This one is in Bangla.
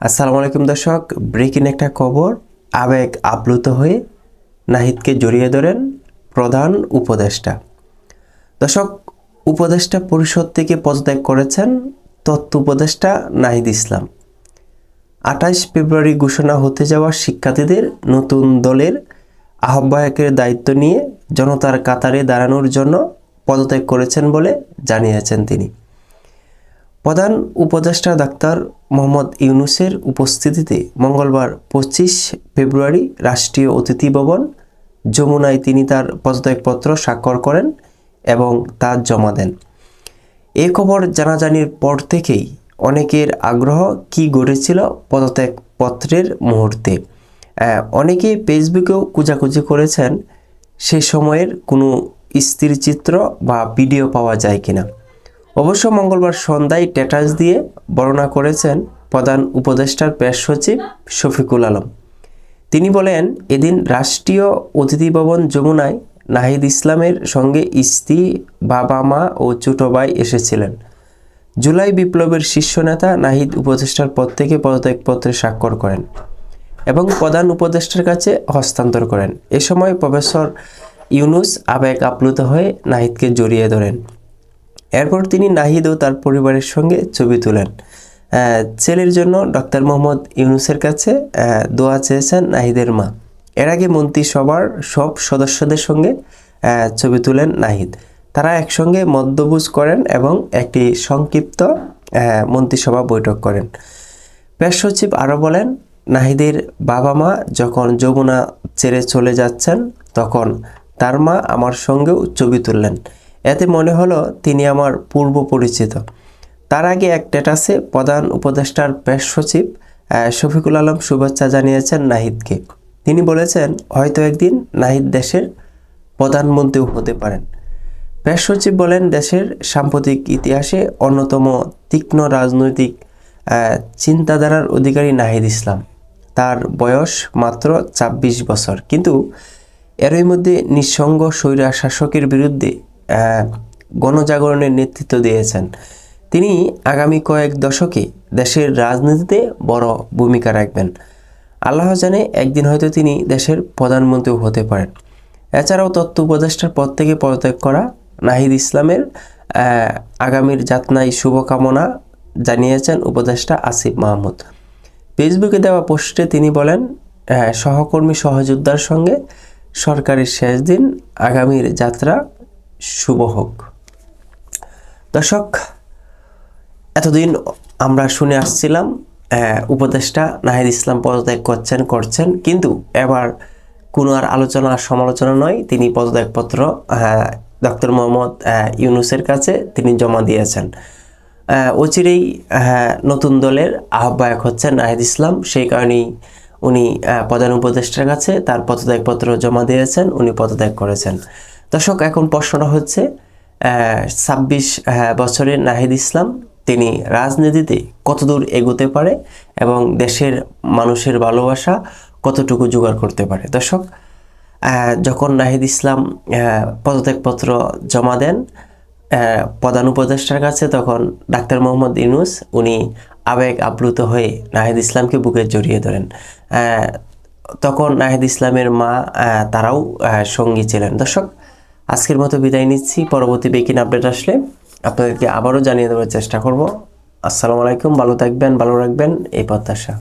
আসসালামু আলাইকুম দর্শক, ব্রেকিং একটা খবর। আবেগ আপ্লুত হয়ে নাহিদকে জড়িয়ে ধরেন প্রধান উপদেষ্টা। দর্শক, উপদেষ্টা পরিষদ থেকে পদত্যাগ করেছেন তথ্য উপদেষ্টা নাহিদ ইসলাম। 28 ফেব্রুয়ারি ঘোষণা হতে যাওয়া শিক্ষার্থীদের নতুন দলের আহ্বায়কের দায়িত্ব নিয়ে জনতার কাতারে দাঁড়ানোর জন্য পদত্যাগ করেছেন বলে জানিয়েছেন তিনি। প্রধান উপদেষ্টা ডাক্তার মোহাম্মদ ইউনূসের উপস্থিতিতে মঙ্গলবার 25 ফেব্রুয়ারি রাষ্ট্রীয় অতিথি ভবন যমুনায় তিনি তার পদত্যাগপত্র স্বাক্ষর করেন এবং তা জমা দেন। এই খবর জানাজানির পর থেকেই অনেকের আগ্রহ কি ঘটেছিল পদত্যাগপত্রের মুহূর্তে। অনেকে ফেসবুকেও খোঁজাখুঁজি করেছেন সে সময়ের কোনো স্থিরচিত্র বা ভিডিও পাওয়া যায় কিনা। অবশ্য মঙ্গলবার সন্ধ্যায় স্ট্যাটাস দিয়ে বর্ণনা করেছেন প্রধান উপদেষ্টার প্রেস সচিব শফিকুল আলম। তিনি বলেন, এদিন রাষ্ট্রীয় অতিথি ভবন যমুনায় নাহিদ ইসলামের সঙ্গে স্ত্রী, বাবা মা ও ছোট ভাই এসেছিলেন। জুলাই বিপ্লবের শীর্ষ নেতা নাহিদ উপদেষ্টার পদ থেকে পদত্যাগপত্রে স্বাক্ষর করেন এবং প্রধান উপদেষ্টার কাছে হস্তান্তর করেন। এ সময় প্রফেসর ইউনূস আবেগ আপ্লুত হয়ে নাহিদকে জড়িয়ে ধরেন। এরপর তিনি নাহিদ ও তার পরিবারের সঙ্গে ছবি তোলেন। ছেলের জন্য ডক্টর মোহাম্মদ ইউনূসের কাছে দোয়া চেয়েছেন নাহিদের মা। এর আগে মন্ত্রিসভার সব সদস্যদের সঙ্গে ছবি তুলেন নাহিদ। তারা একসঙ্গে মধ্যভোজ করেন এবং একটি সংক্ষিপ্ত মন্ত্রিসভা বৈঠক করেন। প্রেস সচিব আরও বলেন, নাহিদের বাবা মা যখন যমুনা ছেড়ে চলে যাচ্ছেন তখন তার মা আমার সঙ্গেও ছবি তুললেন। এতে মনে হলো তিনি আমার পূর্ব পরিচিত। তার আগে এক স্ট্যাটাসে প্রধান উপদেষ্টার প্রেস সচিব শফিকুল আলম শুভেচ্ছা জানিয়েছেন নাহিদকে। তিনি বলেছেন, হয়তো একদিন নাহিদ দেশের প্রধানমন্ত্রীও হতে পারেন। প্রেস সচিব বলেন, দেশের সাম্প্রতিক ইতিহাসে অন্যতম তীক্ষ্ণ রাজনৈতিক চিন্তাধারার অধিকারী নাহিদ ইসলাম। তার বয়স মাত্র 26 বছর, কিন্তু এরই মধ্যে নিঃসঙ্গ স্বৈরা শাসকের বিরুদ্ধে গণজাগরণের নেতৃত্ব দিয়েছেন। তিনি আগামী কয়েক দশকে দেশের রাজনীতিতে বড় ভূমিকা রাখবেন। আল্লাহ জানে, একদিন হয়তো তিনি দেশের প্রধানমন্ত্রীও হতে পারেন। এছাড়াও তথ্য উপদেষ্টার পদ থেকে পদত্যাগ করা নাহিদ ইসলামের আগামীর যাত্রায় শুভকামনা জানিয়েছেন উপদেষ্টা আসিফ মাহমুদ। ফেসবুকে দেওয়া পোস্টে তিনি বলেন, সহকর্মী সহযোদ্ধার সঙ্গে সরকারের শেষ দিন, আগামীর যাত্রা শুভ হোক। দর্শক, এতদিন আমরা শুনে আসছিলাম উপদেষ্টা নাহিদ ইসলাম পদত্যাগ করছেন, কিন্তু এবার কোনো আর আলোচনা সমালোচনা নয়, তিনি পদত্যাগপত্র ডক্টর মোহাম্মদ ইউনূসের কাছে তিনি জমা দিয়েছেন। অচিরেই নতুন দলের আহ্বায়ক হচ্ছেন নাহিদ ইসলাম। সেই কারণেই উনি প্রধান উপদেষ্টার কাছে তার পদত্যাগপত্র জমা দিয়েছেন, উনি পদত্যাগ করেছেন। দর্শক, এখন প্রশ্নটা হচ্ছে 26 বছরের নাহিদ ইসলাম তিনি রাজনীতিতে কতদূর এগোতে পারে এবং দেশের মানুষের ভালোবাসা কতটুকু জোগাড় করতে পারে। দর্শক, যখন নাহিদ ইসলাম পদত্যাগপত্র জমা দেন প্রধান উপদেষ্টার কাছে, তখন ডাক্তার মোহাম্মদ ইউনূস উনি আবেগ আপ্লুত হয়ে নাহিদ ইসলামকে বুকে জড়িয়ে ধরেন। তখন নাহিদ ইসলামের মা তারাও সঙ্গী ছিলেন। দর্শক, আজকের মতো বিদায় নিচ্ছি। পরবর্তী ব্রেকিং আপডেট আসলে আপনাদেরকে আবারও জানিয়ে দেওয়ার চেষ্টা করব। আসসালামু আলাইকুম, ভালো থাকবেন, ভালো রাখবেন এই প্রত্যাশা।